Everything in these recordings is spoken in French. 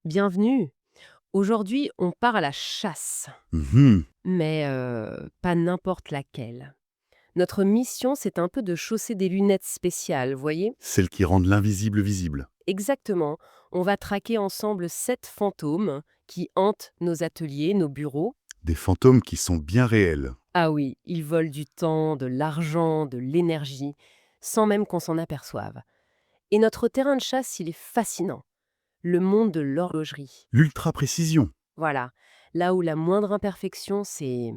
Bienvenue. Aujourd'hui, on part à la chasse, Mhm. mais pas n'importe laquelle. Notre mission, c'est un peu de chausser des lunettes spéciales, voyez? Celles qui rendent l'invisible visible. Exactement. On va traquer ensemble 7 fantômes qui hantent nos ateliers, nos bureaux. Des fantômes qui sont bien réels. Ah oui, ils volent du temps, de l'argent, de l'énergie, sans même qu'on s'en aperçoive. Et notre terrain de chasse, il est fascinant. Le monde de l'horlogerie. L'ultra-précision. Voilà. Là où la moindre imperfection, c'est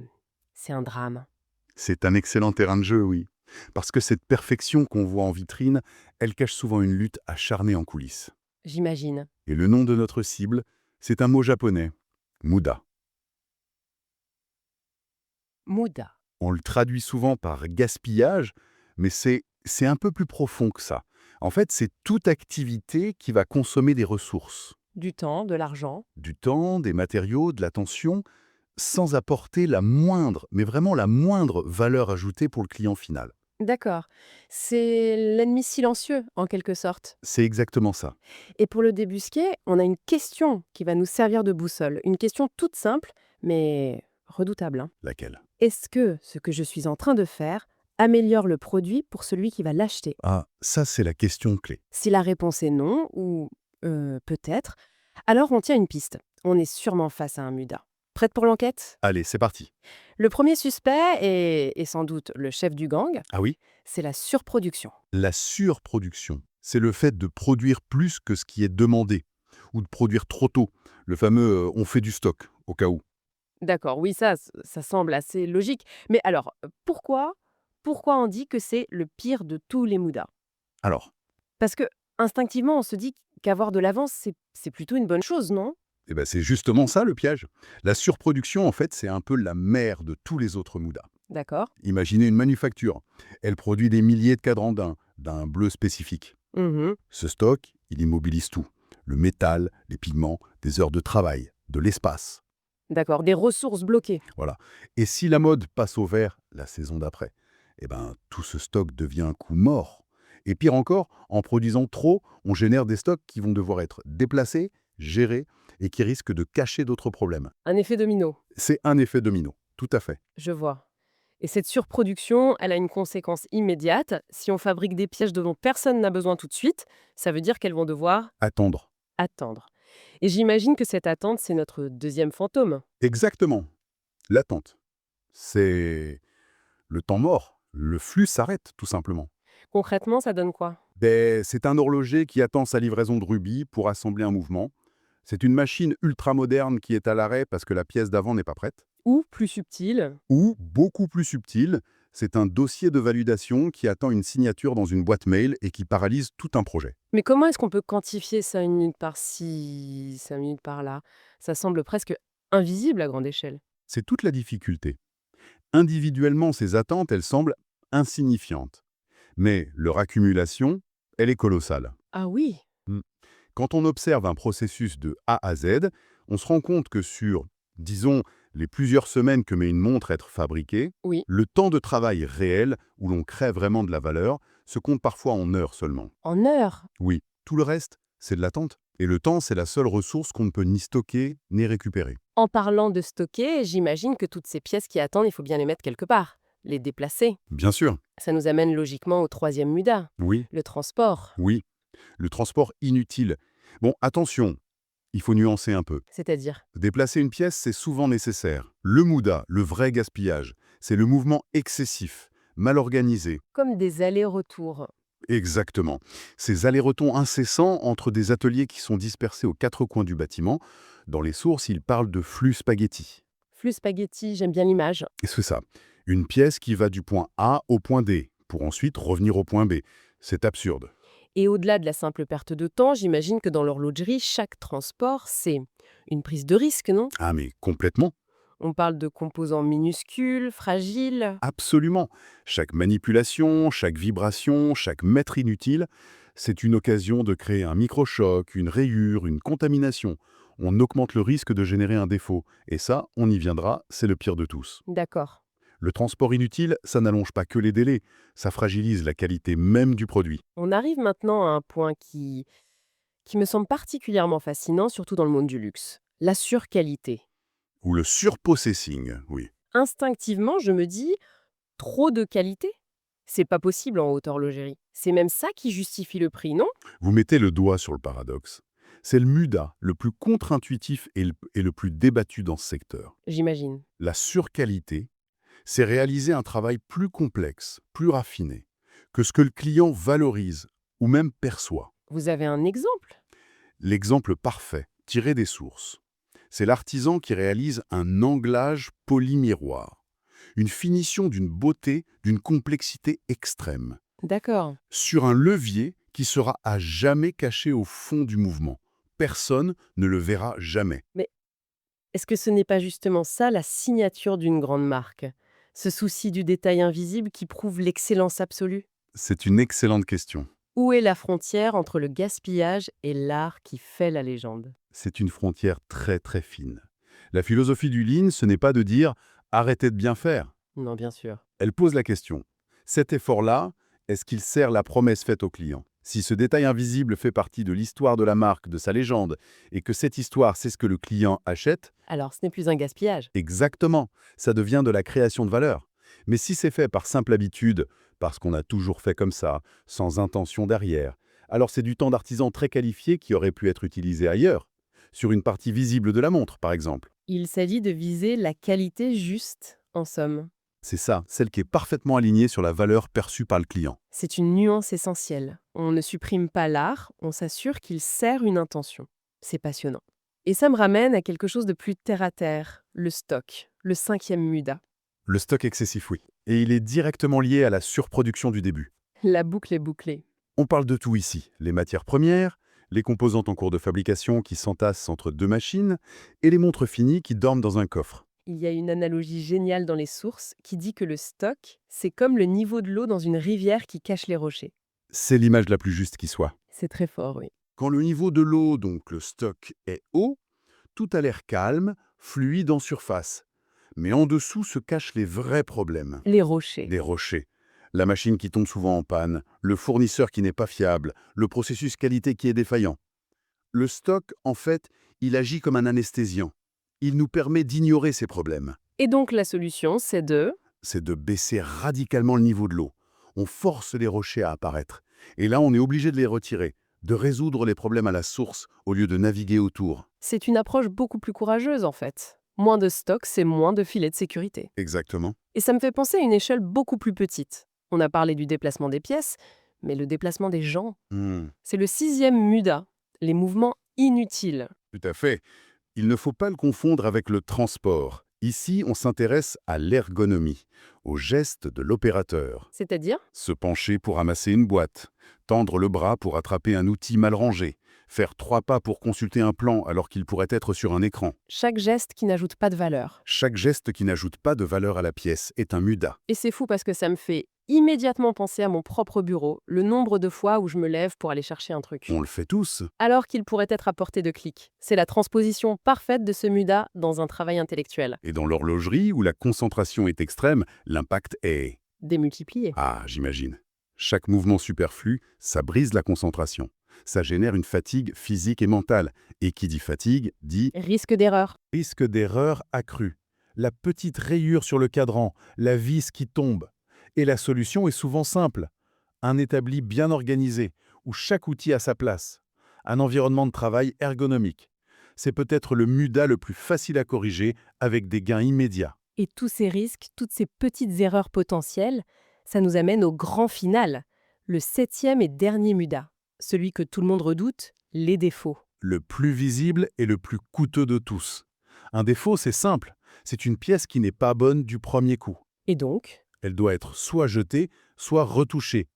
un drame. C'est un excellent terrain de jeu, oui. Parce que cette perfection qu'on voit en vitrine, elle cache souvent une lutte acharnée en coulisses. J'imagine. Et le nom de notre cible, c'est un mot japonais. Muda. Mouda. On le traduit souvent par gaspillage, mais c'est un peu plus profond que ça. En fait, c'est toute activité qui va consommer des ressources. Du temps, de l'argent. Du temps, des matériaux, de l'attention, sans apporter la moindre, mais vraiment la moindre valeur ajoutée pour le client final. D'accord. C'est l'ennemi silencieux, en quelque sorte. C'est exactement ça. Et pour le débusquer, on a une question qui va nous servir de boussole. Une question toute simple, mais redoutable, hein. Laquelle? Est-ce que ce que je suis en train de faire améliore le produit pour celui qui va l'acheter? Ah, ça c'est la question clé. Si la réponse est non, ou peut-être, alors on tient une piste. On est sûrement face à un muda. Prête pour l'enquête? Allez, c'est parti. Le premier suspect est sans doute le chef du gang, Ah oui? c'est la surproduction. La surproduction, c'est le fait de produire plus que ce qui est demandé, ou de produire trop tôt. Le fameux on fait du stock, au cas où. D'accord, oui, ça semble assez logique. Mais alors, pourquoi on dit que c'est le pire de tous les mudas? Alors, Parce que instinctivement, on se dit qu'avoir de l'avance, c'est plutôt une bonne chose, non? eh ben, c'est justement ça le piège. La surproduction, en fait, c'est un peu la mère de tous les autres moudas. D'accord. Imaginez une manufacture. Elle produit des milliers de cadrans d'un bleu spécifique. Mhm. Ce stock, il immobilise tout. Le métal, les pigments, des heures de travail, de l'espace. D'accord, des ressources bloquées. Voilà. Et si la mode passe au vert la saison d'après, eh ben, tout ce stock devient un coup mort. Et pire encore, en produisant trop, on génère des stocks qui vont devoir être déplacés, gérés et qui risquent de cacher d'autres problèmes. Un effet domino, C'est un effet domino, tout à fait. je vois. Et cette surproduction, elle a une conséquence immédiate. Si on fabrique des pièges dont personne n'a besoin tout de suite, ça veut dire qu'elles vont devoir Attendre. attendre. Et j'imagine que cette attente, c'est notre deuxième fantôme. Exactement. L'attente. C'est le temps mort. Le flux s'arrête, tout simplement. Concrètement, ça donne quoi? C'est un horloger qui attend sa livraison de rubis pour assembler un mouvement. C'est une machine ultra moderne qui est à l'arrêt parce que la pièce d'avant n'est pas prête. Ou, plus subtil, Ou, beaucoup plus subtil, c'est un dossier de validation qui attend une signature dans une boîte mail et qui paralyse tout un projet. mais comment est-ce qu'on peut quantifier 5 minutes par-ci, 5 minutes par-là? Ça semble presque invisible à grande échelle. C'est toute la difficulté. Individuellement, ces attentes, elles semblent insignifiantes. Mais leur accumulation, elle est colossale. Ah oui. Mm. Quand on observe un processus de A à Z, on se rend compte que sur, disons, les plusieurs semaines que met une montre à être fabriquée, Oui. le temps de travail réel, où l'on crée vraiment de la valeur, se compte parfois en heures seulement. En heures. Oui, tout le reste, c'est de l'attente. Et le temps, c'est la seule ressource qu'on ne peut ni stocker ni récupérer. En parlant de stocker, j'imagine que toutes ces pièces qui attendent, il faut bien les mettre quelque part, les déplacer. Bien sûr, Ça nous amène logiquement au troisième muda, oui, le transport. oui. Le transport inutile. Bon, attention, il faut nuancer un peu. C'est-à-dire, Déplacer une pièce, c'est souvent nécessaire. Le muda, le vrai gaspillage, c'est le mouvement excessif, mal organisé. comme des allers-retours. Exactement. Ces allers-retours incessants entre des ateliers qui sont dispersés aux quatre coins du bâtiment. Dans les sources, ils parlent de flux spaghetti. Flux spaghetti, j'aime bien l'image. Et c'est ça. Une pièce qui va du point A au point D, pour ensuite revenir au point B. C'est absurde. Et au-delà de la simple perte de temps, j'imagine que dans l'horlogerie, chaque transport, c'est une prise de risque, non? Ah mais complètement. On parle de composants minuscules, fragiles. Absolument. Chaque manipulation, chaque vibration, chaque mètre inutile, c'est une occasion de créer un microchoc, une rayure, une contamination. On augmente le risque de générer un défaut. Et ça, on y viendra, c'est le pire de tous. D'accord. Le transport inutile, ça n'allonge pas que les délais, ça fragilise la qualité même du produit. On arrive maintenant à un point qui qui me semble particulièrement fascinant, surtout dans le monde du luxe. La surqualité. Ou le surprocessing, oui. Instinctivement, je me dis, trop de qualité? C'est pas possible en haute horlogerie. C'est même ça qui justifie le prix, non? Vous mettez le doigt sur le paradoxe. C'est le MUDA le plus contre-intuitif et le plus débattu dans ce secteur. J'imagine. La surqualité, c'est réaliser un travail plus complexe, plus raffiné, que ce que le client valorise ou même perçoit. Vous avez un exemple? L'exemple parfait, tiré des sources, c'est l'artisan qui réalise un anglage polymiroir, une finition d'une beauté, d'une complexité extrême, D'accord. sur un levier qui sera à jamais caché au fond du mouvement. Personne ne le verra jamais. Mais est-ce que ce n'est pas justement ça la signature d'une grande marque? Ce souci du détail invisible qui prouve l'excellence absolue? C'est une excellente question. Où est la frontière entre le gaspillage et l'art qui fait la légende? C'est une frontière très très fine. La philosophie du Lean, ce n'est pas de dire «arrêtez de bien faire». Non, bien sûr. Elle pose la question. Cet effort-là, est-ce qu'il sert la promesse faite au client? Si ce détail invisible fait partie de l'histoire de la marque, de sa légende, et que cette histoire, c'est ce que le client achète, Alors, ce n'est plus un gaspillage. exactement, ça devient de la création de valeur. Mais si c'est fait par simple habitude, parce qu'on a toujours fait comme ça, sans intention derrière, alors c'est du temps d'artisan très qualifié qui aurait pu être utilisé ailleurs, sur une partie visible de la montre, par exemple. Il s'agit de viser la qualité juste, en somme. C'est ça, celle qui est parfaitement alignée sur la valeur perçue par le client. C'est une nuance essentielle. On ne supprime pas l'art, on s'assure qu'il sert une intention. C'est passionnant. Et ça me ramène à quelque chose de plus terre-à-terre, le stock, le cinquième MUDA. Le stock excessif, oui. Et il est directement lié à la surproduction du début. La boucle est bouclée. On parle de tout ici, les matières premières, les composantes en cours de fabrication qui s'entassent entre deux machines, et les montres finies qui dorment dans un coffre. Il y a une analogie géniale dans les sources qui dit que le stock, c'est comme le niveau de l'eau dans une rivière qui cache les rochers. C'est l'image la plus juste qui soit. C'est très fort, oui. Quand le niveau de l'eau, donc le stock, est haut, tout a l'air calme, fluide en surface. Mais en dessous se cachent les vrais problèmes. Les rochers. Les rochers. La machine qui tombe souvent en panne, le fournisseur qui n'est pas fiable, le processus qualité qui est défaillant. Le stock, en fait, il agit comme un anesthésiant. Il nous permet d'ignorer ces problèmes. Et donc la solution, c'est de... C'est de baisser radicalement le niveau de l'eau. On force les rochers à apparaître. Et là, on est obligé de les retirer, de résoudre les problèmes à la source au lieu de naviguer autour. C'est une approche beaucoup plus courageuse, en fait. Moins de stock, c'est moins de filets de sécurité. Exactement. Et ça me fait penser à une échelle beaucoup plus petite. On a parlé du déplacement des pièces, mais le déplacement des gens, c'est le sixième MUDA, les mouvements inutiles. Tout à fait. Il ne faut pas le confondre avec le transport. Ici, on s'intéresse à l'ergonomie, au geste de l'opérateur. C'est-à-dire, Se pencher pour amasser une boîte, tendre le bras pour attraper un outil mal rangé, faire 3 pas pour consulter un plan alors qu'il pourrait être sur un écran. chaque geste qui n'ajoute pas de valeur. Chaque geste qui n'ajoute pas de valeur à la pièce est un MUDA. Et c'est fou parce que ça me fait immédiatement penser à mon propre bureau, le nombre de fois où je me lève pour aller chercher un truc. On le fait tous. Alors qu'il pourrait être à portée de clic. C'est la transposition parfaite de ce MUDA dans un travail intellectuel. Et dans l'horlogerie, où la concentration est extrême, l'impact est... Démultiplié. Ah, j'imagine. Chaque mouvement superflu, ça brise la concentration. Ça génère une fatigue physique et mentale. Et qui dit fatigue, dit Risque d'erreur. risque d'erreur accru. La petite rayure sur le cadran, la vis qui tombe. Et la solution est souvent simple. Un établi bien organisé, où chaque outil a sa place. Un environnement de travail ergonomique. C'est peut-être le MUDA le plus facile à corriger avec des gains immédiats. Et tous ces risques, toutes ces petites erreurs potentielles, ça nous amène au grand final, le septième et dernier MUDA. Celui que tout le monde redoute, les défauts. Le plus visible et le plus coûteux de tous. Un défaut, c'est simple. C'est une pièce qui n'est pas bonne du premier coup. Et donc, Elle doit être soit jetée, soit retouchée.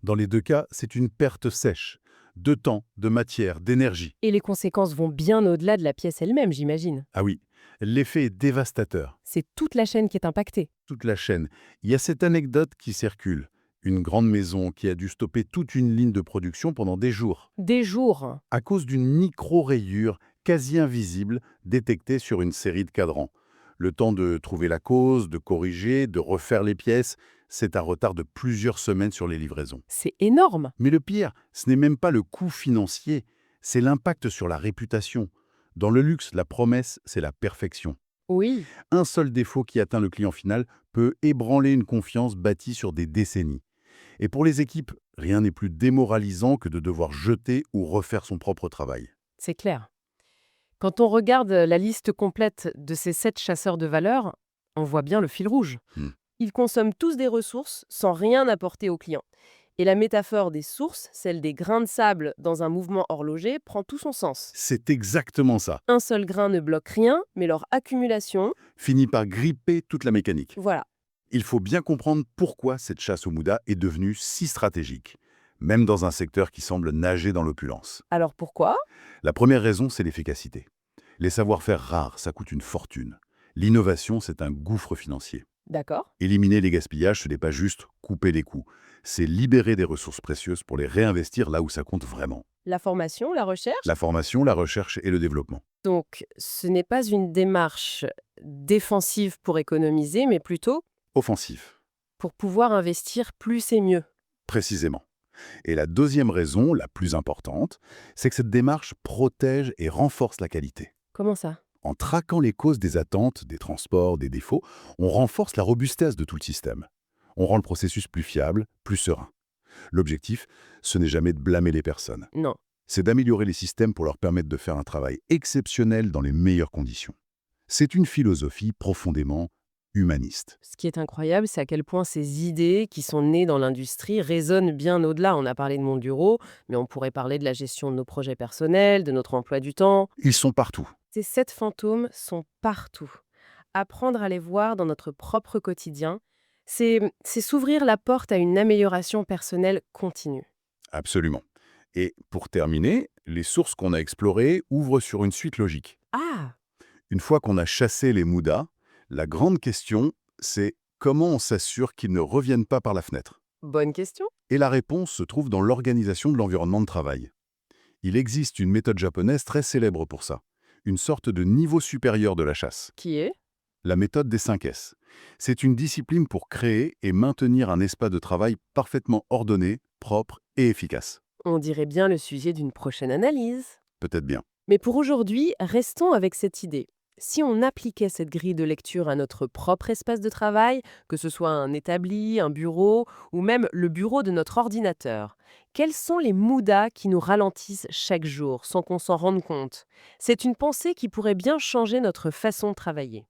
Dans les deux cas, c'est une perte sèche. De temps, de matière, d'énergie. et les conséquences vont bien au-delà de la pièce elle-même, j'imagine. Ah oui, l'effet est dévastateur. C'est toute la chaîne qui est impactée. Toute la chaîne. Il y a cette anecdote qui circule. Une grande maison qui a dû stopper toute une ligne de production pendant des jours, Des jours. à cause d'une micro-rayure quasi invisible détectée sur une série de cadrans. Le temps de trouver la cause, de corriger, de refaire les pièces, c'est un retard de plusieurs semaines sur les livraisons. C'est énorme. Mais le pire, ce n'est même pas le coût financier, C'est l'impact sur la réputation. Dans le luxe, la promesse, c'est la perfection. Oui, Un seul défaut qui atteint le client final peut ébranler une confiance bâtie sur des décennies. Et pour les équipes, rien n'est plus démoralisant que de devoir jeter ou refaire son propre travail. c'est clair. Quand on regarde la liste complète de ces 7 chasseurs de valeur, on voit bien le fil rouge. Hmm. Ils consomment tous des ressources sans rien apporter aux clients. Et la métaphore des sources, celle des grains de sable dans un mouvement horloger, prend tout son sens. C'est exactement ça. Un seul grain ne bloque rien, mais leur accumulation, Finit par gripper toute la mécanique. voilà. Il faut bien comprendre pourquoi cette chasse au Mouda est devenue si stratégique, même dans un secteur qui semble nager dans l'opulence. Alors pourquoi? La première raison, c'est l'efficacité. Les savoir-faire rares, ça coûte une fortune. L'innovation, c'est un gouffre financier. D'accord. Éliminer les gaspillages, ce n'est pas juste couper les coûts. C'est libérer des ressources précieuses pour les réinvestir là où ça compte vraiment. La formation, la recherche? La formation, la recherche et le développement. Donc, ce n'est pas une démarche défensive pour économiser, mais plutôt Offensif, pour pouvoir investir plus et mieux. précisément. Et la deuxième raison, la plus importante, c'est que cette démarche protège et renforce la qualité. Comment ça? En traquant les causes des attentes, des transports, des défauts, on renforce la robustesse de tout le système. On rend le processus plus fiable, plus serein. L'objectif, ce n'est jamais de blâmer les personnes. Non. C'est d'améliorer les systèmes pour leur permettre de faire un travail exceptionnel dans les meilleures conditions. C'est une philosophie profondément humaniste. Ce qui est incroyable, c'est à quel point ces idées qui sont nées dans l'industrie résonnent bien au-delà. On a parlé de mon bureau, mais on pourrait parler de la gestion de nos projets personnels, de notre emploi du temps. Ils sont partout. Ces 7 fantômes sont partout. Apprendre à les voir dans notre propre quotidien, c'est s'ouvrir la porte à une amélioration personnelle continue. Absolument. Et pour terminer, les sources qu'on a explorées ouvrent sur une suite logique. Ah, Une fois qu'on a chassé les Moudas, la grande question, c'est comment on s'assure qu'ils ne reviennent pas par la fenêtre. bonne question. Et la réponse se trouve dans l'organisation de l'environnement de travail. Il existe une méthode japonaise très célèbre pour ça, une sorte de niveau supérieur de la chasse, Qui est? la méthode des 5 S. C'est une discipline pour créer et maintenir un espace de travail parfaitement ordonné, propre et efficace. On dirait bien le sujet d'une prochaine analyse. Peut-être bien. Mais pour aujourd'hui, restons avec cette idée. Si on appliquait cette grille de lecture à notre propre espace de travail, que ce soit un établi, un bureau ou même le bureau de notre ordinateur, quels sont les moudas qui nous ralentissent chaque jour sans qu'on s'en rende compte? C'est une pensée qui pourrait bien changer notre façon de travailler.